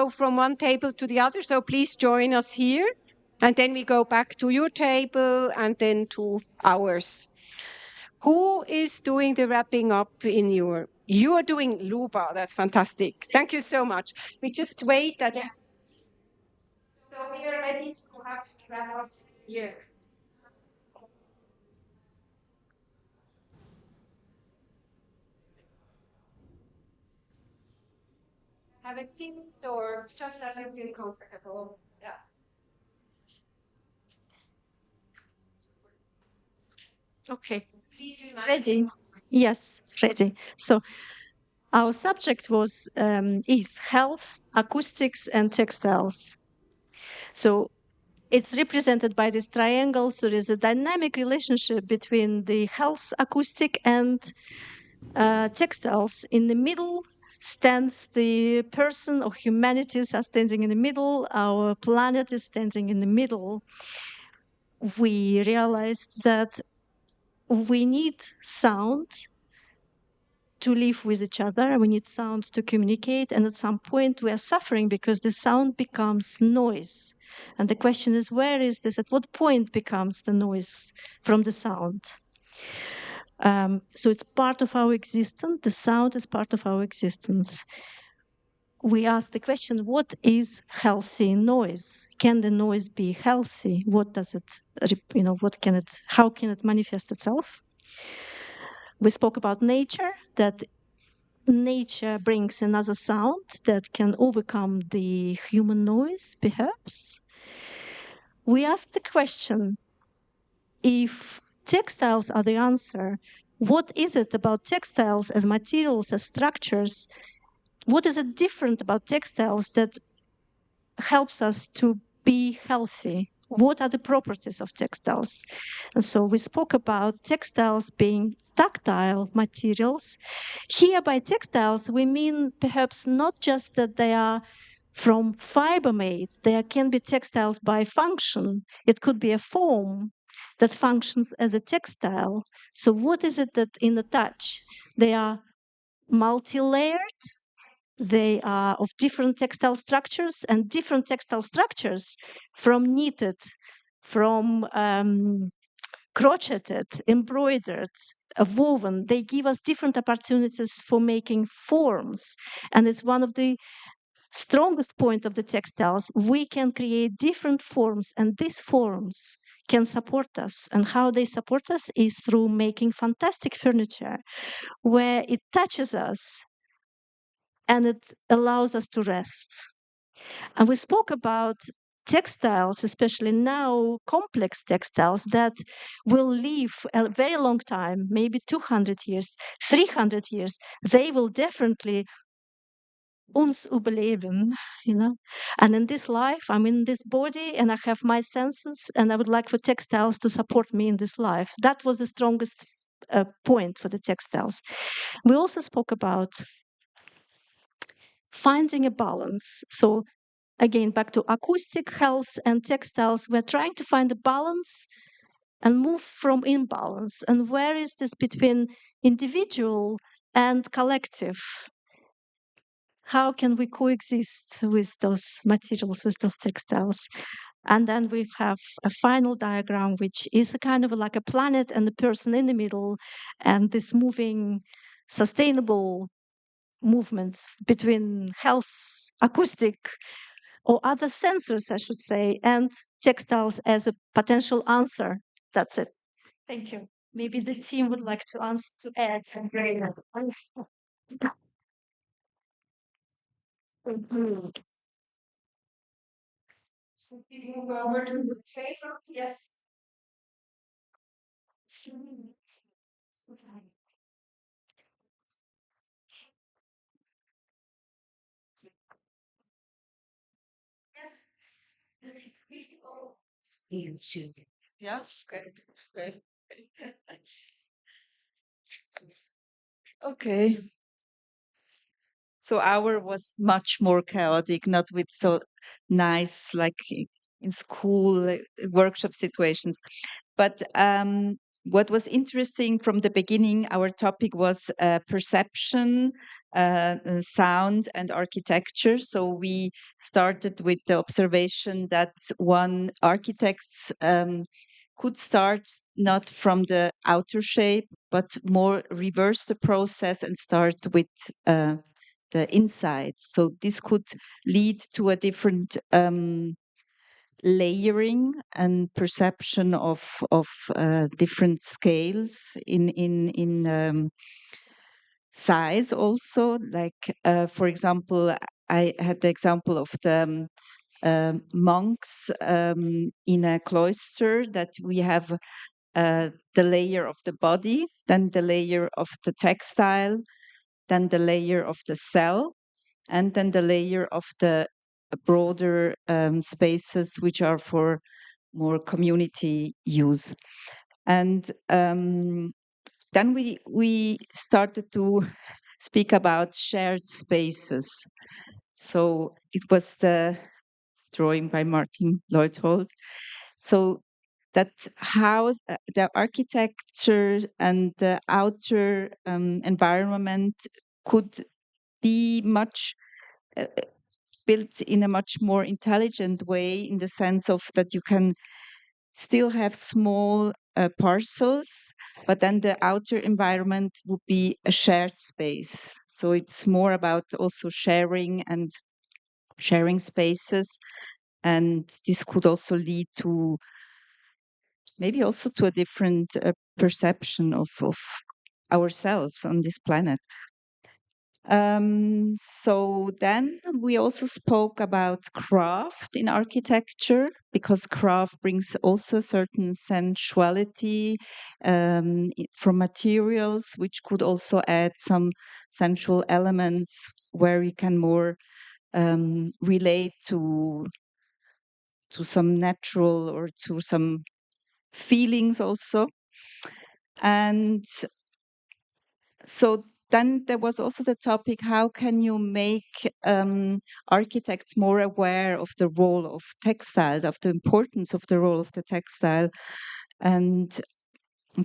go from one table to the other, so please join us here. And then we go back to your table and then to ours. Who is doing the wrapping up in your? You are doing Luba. That's fantastic. Thank you so much. We just wait that. So we are ready to have wrap up here. Have a seat or just as you feel comfortable. Yeah. Okay, Please remind ready? Yes, ready. So our subject is health, acoustics, and textiles. So it's represented by this triangle. So there's a dynamic relationship between the health, acoustic, and textiles. In the middle stands the person, or humanities are standing in the middle. Our planet is standing in the middle. We realized that we need sound to live with each other. We need sound to communicate. And at some point, we are suffering because the sound becomes noise. And the question is, where is this? At what point becomes the noise from the sound? So it's part of our existence. The sound is part of our existence. We ask the question, what is healthy noise? Can the noise be healthy? What does it, how can it manifest itself? We spoke about nature, that nature brings another sound that can overcome the human noise, perhaps. We asked the question, if textiles are the answer, what is it about textiles as materials, as structures? What is it different about textiles that helps us to be healthy? What are the properties of textiles? And so we spoke about textiles being tactile materials. Here by textiles, we mean perhaps not just that they are from fiber made, there can be textiles by function. It could be a foam that functions as a textile. So what is it that in the touch? They are multi-layered, they are of different textile structures, and different textile structures from knitted, from crocheted, embroidered, woven, they give us different opportunities for making forms. And it's one of the strongest point of the textiles. We can create different forms, and these forms can support us. And how they support us is through making fantastic furniture where it touches us and it allows us to rest. And we spoke about textiles, especially now complex textiles that will live a very long time, maybe 200 years, 300 years. They will definitely uns überleben, you know. And in this life, I'm in this body and I have my senses, and I would like for textiles to support me in this life. That was the strongest point for the textiles. We also spoke about finding a balance. So again, back to acoustic, health, and textiles, we're trying to find a balance and move from imbalance. And where is this between individual and collective? How can we coexist with those materials, with those textiles? And then we have a final diagram, which is a kind of like a planet and the person in the middle, and this moving, sustainable movements between health, acoustic, or other sensors, I should say, and textiles as a potential answer. That's it. Thank you. Maybe the team would like to answer to add something. So we move over to the table. Yes. Yes. Okay. Okay. So our was much more chaotic, not with so nice, like in school workshop situations. But what was interesting from the beginning, our topic was perception, sound, and architecture. So we started with the observation that one architects could start not from the outer shape, but more reverse the process and start with the inside. So this could lead to a different layering and perception of different scales in size also. Like for example, I had the example of the monks in a cloister, that we have the layer of the body, then the layer of the textile, then the layer of the cell, and then the layer of the broader spaces, which are for more community use. And then we started to speak about shared spaces. So it was the drawing by Martin Leuthold. So that how the architecture and the outer environment could be much built in a much more intelligent way, in the sense of that you can still have small parcels, but then the outer environment would be a shared space. So it's more about also sharing and sharing spaces. And this could also lead to maybe also to a different perception of ourselves on this planet. So then we also spoke about craft in architecture, because craft brings also a certain sensuality from materials, which could also add some sensual elements where we can more relate to some natural or to some feelings also. And so then there was also the topic, how can you make architects more aware of the role of textiles, of the importance of the role of the textile? And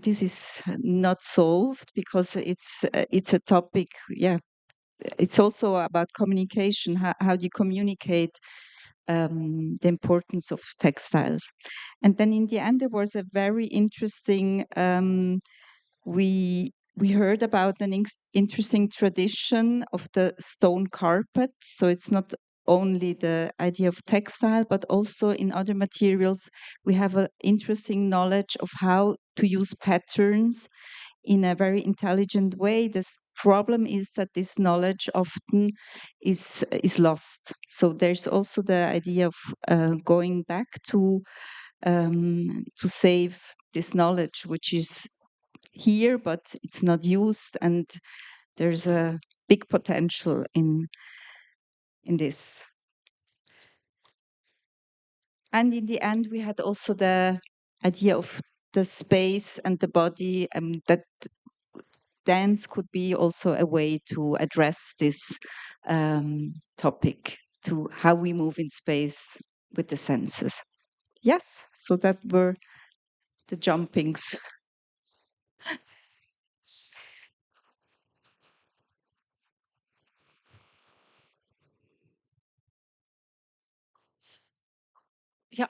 this is not solved, because it's a topic, yeah, it's also about communication. How do you communicate the importance of textiles? And then in the end, there was a very interesting we heard about an interesting tradition of the stone carpet. So it's not only the idea of textile, but also in other materials, we have an interesting knowledge of how to use patterns in a very intelligent way. This problem is that this knowledge often is lost. So there's also the idea of going back to save this knowledge, which is here, but it's not used, and there's a big potential in this. And in the end, we had also the idea of the space and the body, that dance could be also a way to address this topic, to how we move in space with the senses. Yes, so that were the jumpings. Yeah.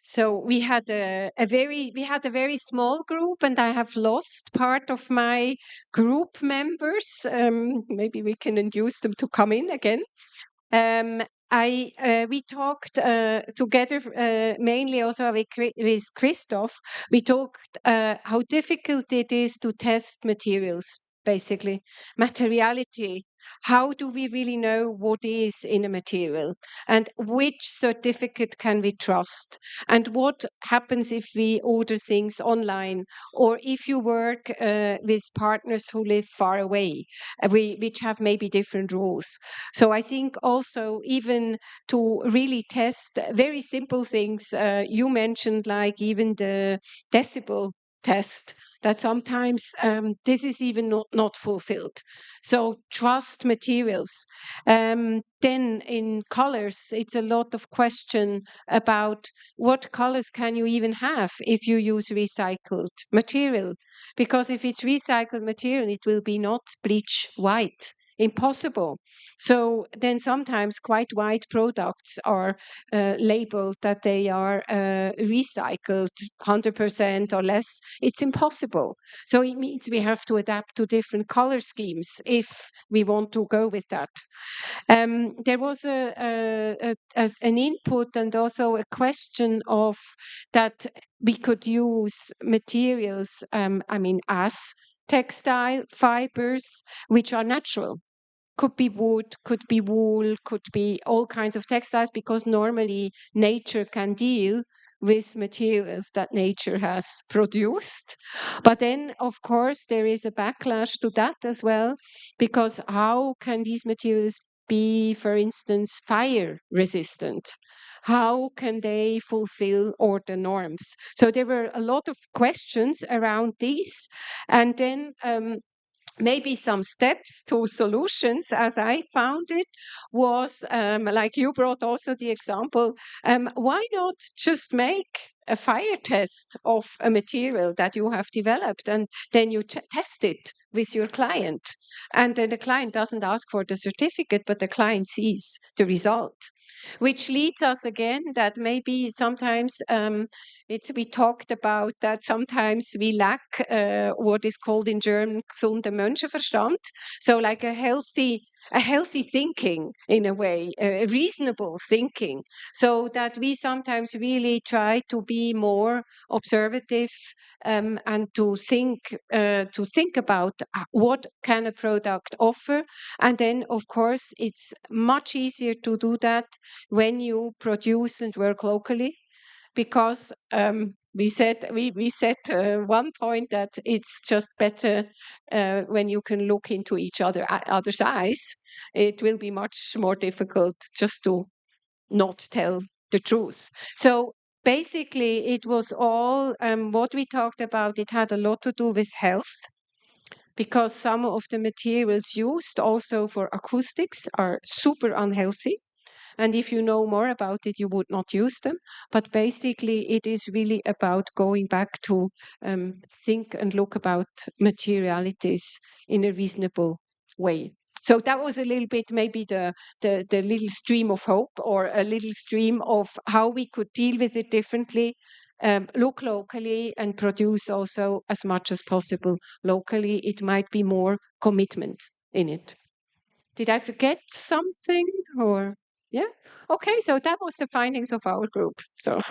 So we had a very small group, and I have lost part of my group members. Maybe we can induce them to come in again. We talked together mainly also with Christoph. We talked how difficult it is to test materials, basically materiality. How do we really know what is in a material, and which certificate can we trust, and what happens if we order things online, or if you work with partners who live far away, which have maybe different rules. So I think also even to really test very simple things, you mentioned like even the decibel test. that sometimes this is even not fulfilled. So trust materials. Then in colors, it's a lot of question about what colors can you even have if you use recycled material? Because if it's recycled material, it will be not bleach white. Impossible. So then sometimes quite white products are labeled that they are recycled 100% or less. It's impossible. So it means we have to adapt to different color schemes if we want to go with that. There was an input and also a question of that we could use materials, as textile fibers, which are natural. Could be wood, could be wool, could be all kinds of textiles, because normally nature can deal with materials that nature has produced. But then, of course, there is a backlash to that as well, because how can these materials be, for instance, fire resistant? How can they fulfill all the norms? So there were a lot of questions around these. And then maybe some steps to solutions, as I found it, was like you brought also the example, why not just make a fire test of a material that you have developed, and then you test it with your client. And then the client doesn't ask for the certificate, but the client sees the result. Which leads us again that maybe sometimes we talked about that sometimes we lack what is called in German gesunder Menschenverstand. So like a healthy thinking in a way, a reasonable thinking, so that we sometimes really try to be more observative and to think about what can a product offer. And then, of course, it's much easier to do that when you produce and work locally, because we said one point that it's just better when you can look into each other's eyes. It will be much more difficult just to not tell the truth. So basically, it was all what we talked about. It had a lot to do with health, because some of the materials used also for acoustics are super unhealthy. And if you know more about it, you would not use them. But basically, it is really about going back to think and look about materialities in a reasonable way. So that was a little bit maybe the little stream of hope, or a little stream of how we could deal with it differently. Look locally and produce also as much as possible locally. It might be more commitment in it. Did I forget something, or yeah? Okay, so that was the findings of our group. So